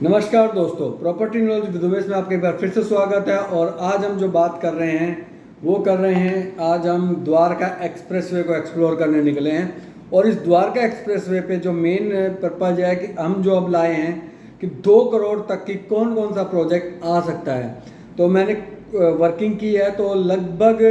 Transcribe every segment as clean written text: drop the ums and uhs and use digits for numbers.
नमस्कार दोस्तों, property knowledge with में आपके एक बार फिर से स्वागत है। और आज हम जो बात कर रहे हैं वो कर रहे हैं, आज हम द्वारका एक्सप्रेसवे को एक्सप्लोर करने निकले हैं। और इस द्वारका एक्सप्रेसवे पे जो मेन पर्पज है कि हम जो अब लाए हैं कि 2 करोड़ तक की कौन कौन सा प्रोजेक्ट आ सकता है। तो मैंने वर्किंग की है, तो लगभग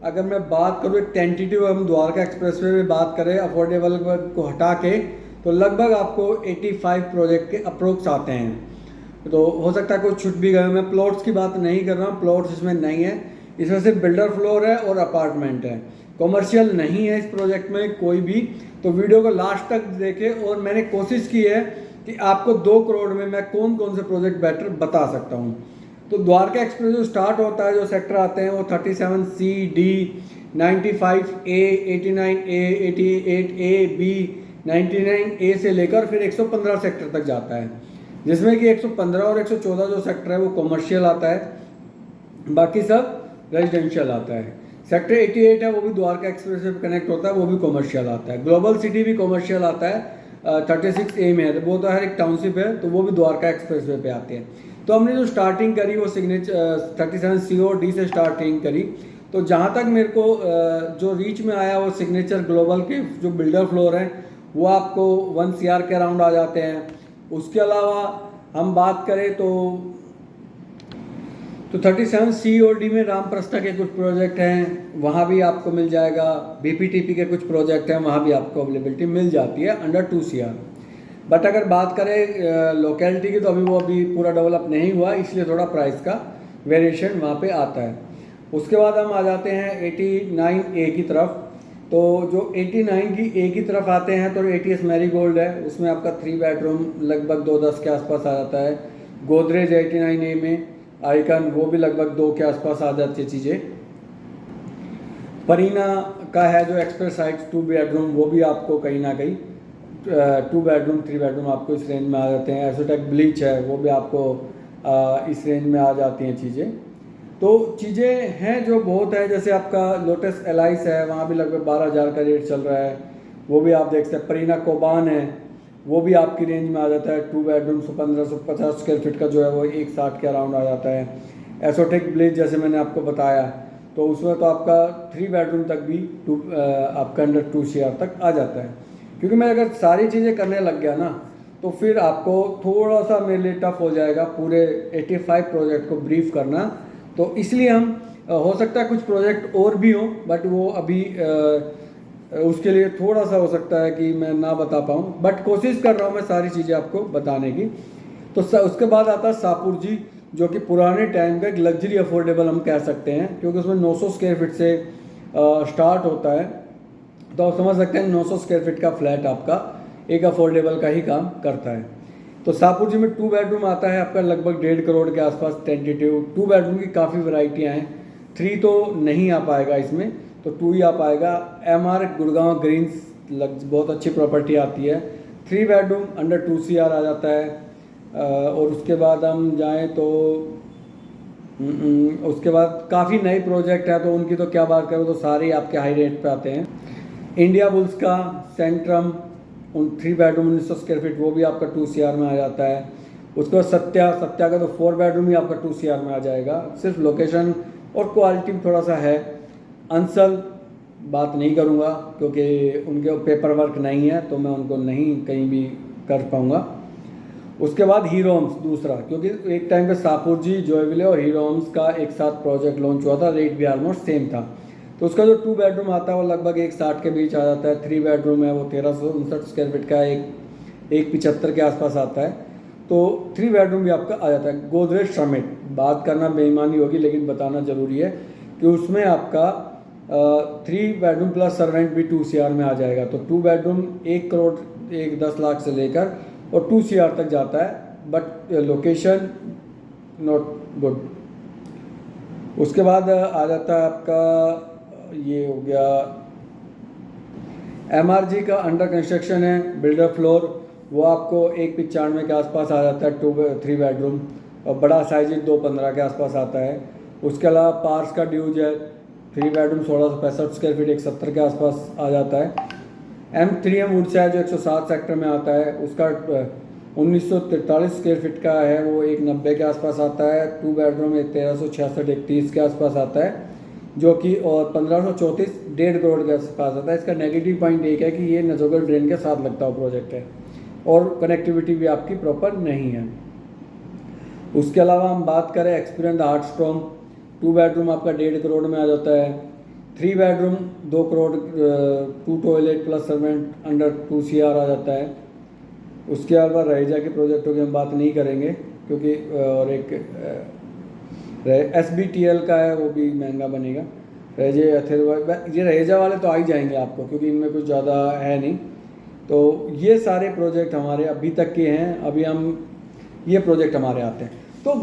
अगर मैं बात करूँ एक टेंटेटिव हम द्वारका एक्सप्रेसवे में बात करें अफोर्डेबल को हटा के, तो लगभग आपको 85 प्रोजेक्ट के अप्रोक्स आते हैं। तो हो सकता है कुछ छूट भी गए। मैं प्लॉट्स की बात नहीं कर रहा हूँ, प्लॉट्स इसमें नहीं है, इसमें सिर्फ बिल्डर फ्लोर है और अपार्टमेंट है। कॉमर्शियल नहीं है इस प्रोजेक्ट में कोई भी। तो वीडियो को लास्ट तक देखें। और मैंने कोशिश की है कि आपको 2 करोड़ में मैं कौन कौन से प्रोजेक्ट बेटर बता सकता हूँ। तो द्वारका एक्सप्रेस जो स्टार्ट होता है, जो सेक्टर आते हैं वो 37C, D, 95A, 89A, 88A, B, 99A से लेकर फिर 115 सेक्टर तक जाता है, जिसमें कि 115 और 114 जो सेक्टर है वो कॉमर्शियल आता है, बाकी सब रेजिडेंशियल आता है। सेक्टर 88 है वो भी द्वारका एक्सप्रेस से कनेक्ट होता है, वो भी कॉमर्शियल आता है। ग्लोबल सिटी भी कॉमर्शियल आता है, 36A में है, तो वो तो हर एक टाउनशिप है, तो वो भी द्वारका एक्सप्रेस वे पे आते हैं। तो हमने जो स्टार्टिंग करी वो सिग्नेचर 37C और D से स्टार्टिंग करी। तो जहाँ तक मेरे को जो रीच में आया वो सिग्नेचर ग्लोबल के जो बिल्डर फ्लोर हैं वो आपको 1 CR के अराउंड आ जाते हैं। उसके अलावा हम बात करें तो 37C और D में रामप्रस्था के कुछ प्रोजेक्ट हैं, वहाँ भी आपको मिल जाएगा। BPTP के कुछ प्रोजेक्ट हैं, वहाँ भी आपको अवेलेबिलिटी मिल जाती है अंडर 2 CR। बट अगर बात करें लोकेलिटी की, तो अभी वो पूरा डेवलप नहीं हुआ, इसलिए थोड़ा प्राइस का वेरिएशन वहाँ पे आता है। उसके बाद हम आ जाते हैं 89A की तरफ। तो जो 89 की A की तरफ आते हैं तो ATS मैरीगोल्ड है, उसमें आपका 3 बेडरूम लगभग 210 के आसपास आ जाता है। गोदरेज 89A में आइकन, वो भी लगभग 2 के आसपास आ जाती है चीज़ें। परीना का है जो एक्सप्रेस हाइट्स 2 बेडरूम, वो भी आपको कहीं ना कहीं 2 बेडरूम 3 बेडरूम आपको इस रेंज में आ जाते हैं। एसोटेक ब्लीच है, वो भी आपको इस रेंज में आ जाती हैं चीज़ें। तो चीज़ें हैं जो बहुत है, जैसे आपका लोटस एलाइस है, वहाँ भी लगभग 12,000 का रेट चल रहा है, वो भी आप देख सकते हैं। परीना कोबान है, वो भी आपकी रेंज में आ जाता है। 2 बेडरूम 1550 स्क्वायर फीट का जो है वो 160 के अराउंड आ जाता है। एसोटेक ब्लिज जैसे मैंने आपको बताया, तो उसमें तो आपका 3 बेडरूम तक भी आपका अंडर 2 CR तक आ जाता है। क्योंकि मैं अगर सारी चीज़ें करने लग गया ना, तो फिर आपको थोड़ा सा मेरे लिए टफ हो जाएगा पूरे 85 प्रोजेक्ट को ब्रीफ करना। तो इसलिए हम हो सकता है कुछ प्रोजेक्ट और भी हों, बट वो अभी उसके लिए थोड़ा सा हो सकता है कि मैं ना बता पाऊँ, बट कोशिश कर रहा हूँ मैं सारी चीज़ें आपको बताने की। तो उसके बाद आता है शाहपुर जी, जो कि पुराने टाइम का एक लग्जरी अफोर्डेबल हम कह सकते हैं, क्योंकि उसमें 900 स्क्वायर फीट से स्टार्ट होता है। तो आप समझ सकते हैं 900 स्क्वायर फीट का फ्लैट आपका एक अफोर्डेबल का ही काम करता है। तो शाहपुर जी में 2 बेडरूम आता है आपका लगभग 1.5 करोड़ के आसपास टेंटेटिव। 2 बेडरूम की काफ़ी वैरायटियाँ हैं, 3 तो नहीं आ पाएगा इसमें, तो 2 ही आ पाएगा। MR गुड़गांव ग्रीन्स बहुत अच्छी प्रॉपर्टी आती है, 3 बेडरूम अंडर 2 CR आ जाता है। और उसके बाद हम जाएं तो उसके बाद काफ़ी नए प्रोजेक्ट है, तो उनकी तो क्या बात करें, तो सारे ही आपके हाई रेट पे आते हैं। इंडिया बुल्स का सेंट्रम 3 बेडरूम 1900 स्क्वायर फीट, वो भी आपका 2 CR में आ जाता है। उसके बाद सत्या का तो 4 बेडरूम ही आपका 2 CR में आ जाएगा। सिर्फ लोकेशन और क्वालिटी में थोड़ा सा है। अंसल बात नहीं करूँगा क्योंकि उनके पेपर वर्क नहीं है, तो मैं उनको नहीं कहीं भी कर पाऊँगा। उसके बाद हीरोम्स दूसरा, क्योंकि एक टाइम पे शाहपुर जी, जोयविले और हीरोम्स का एक साथ प्रोजेक्ट लॉन्च हुआ था, रेट भी ऑलमोस्ट सेम था। तो उसका जो 2 बेडरूम आता है वो लगभग 160 के बीच आ जाता है। 3 बेडरूम है वो 1359 स्क्वायर फीट का, 175 के आसपास आता है। तो 3 बेडरूम भी आपका आ जाता है। गोदरेज समिट बात करना बेईमानी होगी, लेकिन बताना ज़रूरी है कि उसमें आपका 3 बेडरूम प्लस सर्वेंट भी 2 CR में आ जाएगा। तो 2 बेडरूम 1 करोड़ 10 लाख से लेकर और 2 CR तक जाता है, बट लोकेशन नॉट गुड। उसके बाद आ जाता है आपका, ये हो गया MRG का अंडर कंस्ट्रक्शन है बिल्डर फ्लोर, वो आपको 195 के आसपास आ जाता है। 3 बेडरूम और बड़ा साइज 215 के आसपास आता है। उसके अलावा पार्स का ड्यूज है, 3 बेडरूम 1665 स्क्वायर फीट 170 के आसपास आ जाता है। M3M वुड्स है जो 107 सेक्टर में आता है, उसका 1943 स्क्वायर फीट का है, वो 190 के आसपास आता है। 2 बेडरूम 1366 31 के आसपास आता है, जो कि और 1534 1.5 करोड़ के आसपास आता है। इसका नेगेटिव पॉइंट एक है कि ये नजोगर ड्रेन के साथ लगता हुआ प्रोजेक्ट है और कनेक्टिविटी भी आपकी प्रॉपर नहीं है। उसके अलावा हम बात करें एक्सपीरियंस हार्टस्टॉर्म, 2 बेडरूम आपका 1.5 करोड़ में आ जाता है। 3 bedroom 2 crore, 2 toilet plus servant under 2 CR आ जाता है। उसके अलावा रहीजा के प्रोजेक्टों की हम बात नहीं करेंगे क्योंकि और एक SBTL का है, वो भी महंगा बनेगा। रहीजे अथर्वा, ये रहीजा वाले तो आ ही जाएंगे आपको क्योंकि इनमें कुछ ज़्यादा है नहीं। तो ये सारे प्रोजेक्ट हमारे अभी तक के हैं, अभी हम ये प्रोजेक्ट हमारे आते हैं। तो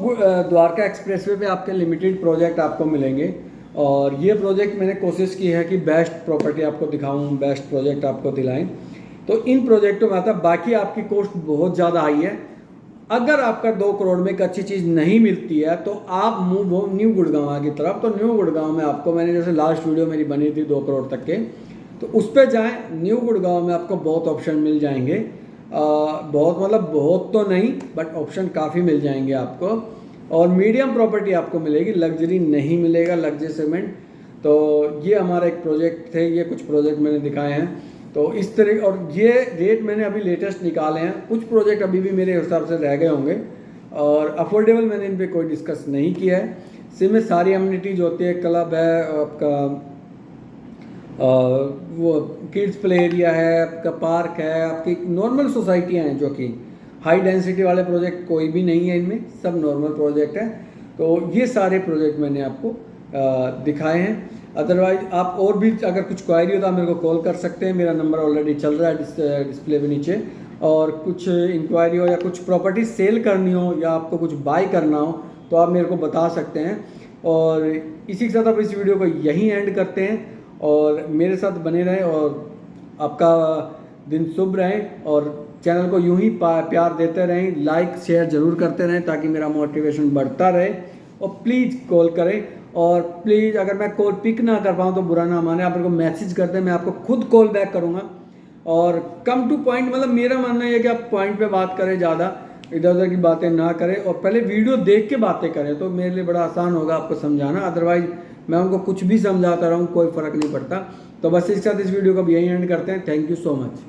द्वारका एक्सप्रेसवे पे आपके लिमिटेड प्रोजेक्ट आपको मिलेंगे और ये प्रोजेक्ट मैंने कोशिश की है कि बेस्ट प्रॉपर्टी आपको दिखाऊं, बेस्ट प्रोजेक्ट आपको दिलाएं। तो इन प्रोजेक्टों में आता है, बाकी आपकी कॉस्ट बहुत ज़्यादा हाई है। अगर आपका 2 करोड़ में एक अच्छी चीज़ नहीं मिलती है तो आप मूव हो न्यू गुड़गांव की तरफ। तो न्यू गुड़गांव में आपको, मैंने जैसे लास्ट वीडियो मेरी बनी थी 2 करोड़ तक के, तो उस पर जाएँ। न्यू गुड़गांव में आपको बहुत ऑप्शन मिल जाएंगे, बहुत मतलब बहुत तो नहीं बट ऑप्शन काफ़ी मिल जाएंगे आपको, और मीडियम प्रॉपर्टी आपको मिलेगी, लग्जरी नहीं मिलेगा, लग्जरी सेगमेंट। तो ये हमारा एक प्रोजेक्ट थे, ये कुछ प्रोजेक्ट मैंने दिखाए हैं। तो इस तरह, और ये रेट मैंने अभी लेटेस्ट निकाले हैं। कुछ प्रोजेक्ट अभी भी मेरे हिसाब से रह गए होंगे और अफोर्डेबल मैंने इन पर कोई डिस्कस नहीं किया है। सिर्फ में सारी अम्यूनिटीज होती है, क्लब है आपका, वो किड्स प्ले एरिया है आपका, पार्क है आपकी, नॉर्मल सोसाइटियाँ हैं जो कि हाई डेंसिटी वाले प्रोजेक्ट कोई भी नहीं है इनमें, सब नॉर्मल प्रोजेक्ट हैं। तो ये सारे प्रोजेक्ट मैंने आपको दिखाए हैं। अदरवाइज आप और भी अगर कुछ क्वायरी हो तो आप मेरे को कॉल कर सकते हैं, मेरा नंबर ऑलरेडी चल रहा है डिस्प्ले पे नीचे। और कुछ इंक्वायरी हो या कुछ प्रॉपर्टी सेल करनी हो या आपको कुछ बाय करना हो तो आप मेरे को बता सकते हैं। और इसी के साथ आप इस वीडियो को यहीं एंड करते हैं और मेरे साथ बने रहें और आपका दिन शुभ रहे और चैनल को यूं ही प्यार देते रहें, लाइक शेयर ज़रूर करते रहें ताकि मेरा मोटिवेशन बढ़ता रहे। और प्लीज़ कॉल करें, और प्लीज़ अगर मैं कॉल पिक ना कर पाऊँ तो बुरा ना माने, आप मेरे को मैसेज कर दें, मैं आपको खुद कॉल बैक करूँगा। और कम टू पॉइंट, मतलब मेरा मानना है कि आप पॉइंट पे बात करें, ज़्यादा इधर उधर की बातें ना करें और पहले वीडियो देख के बातें करें, तो मेरे लिए बड़ा आसान होगा आपको समझाना। अदरवाइज मैं उनको कुछ भी समझाता रहूँ, कोई फ़र्क नहीं पड़ता। तो बस इसके साथ इस वीडियो को अब यहीं एंड करते हैं। Thank you so much.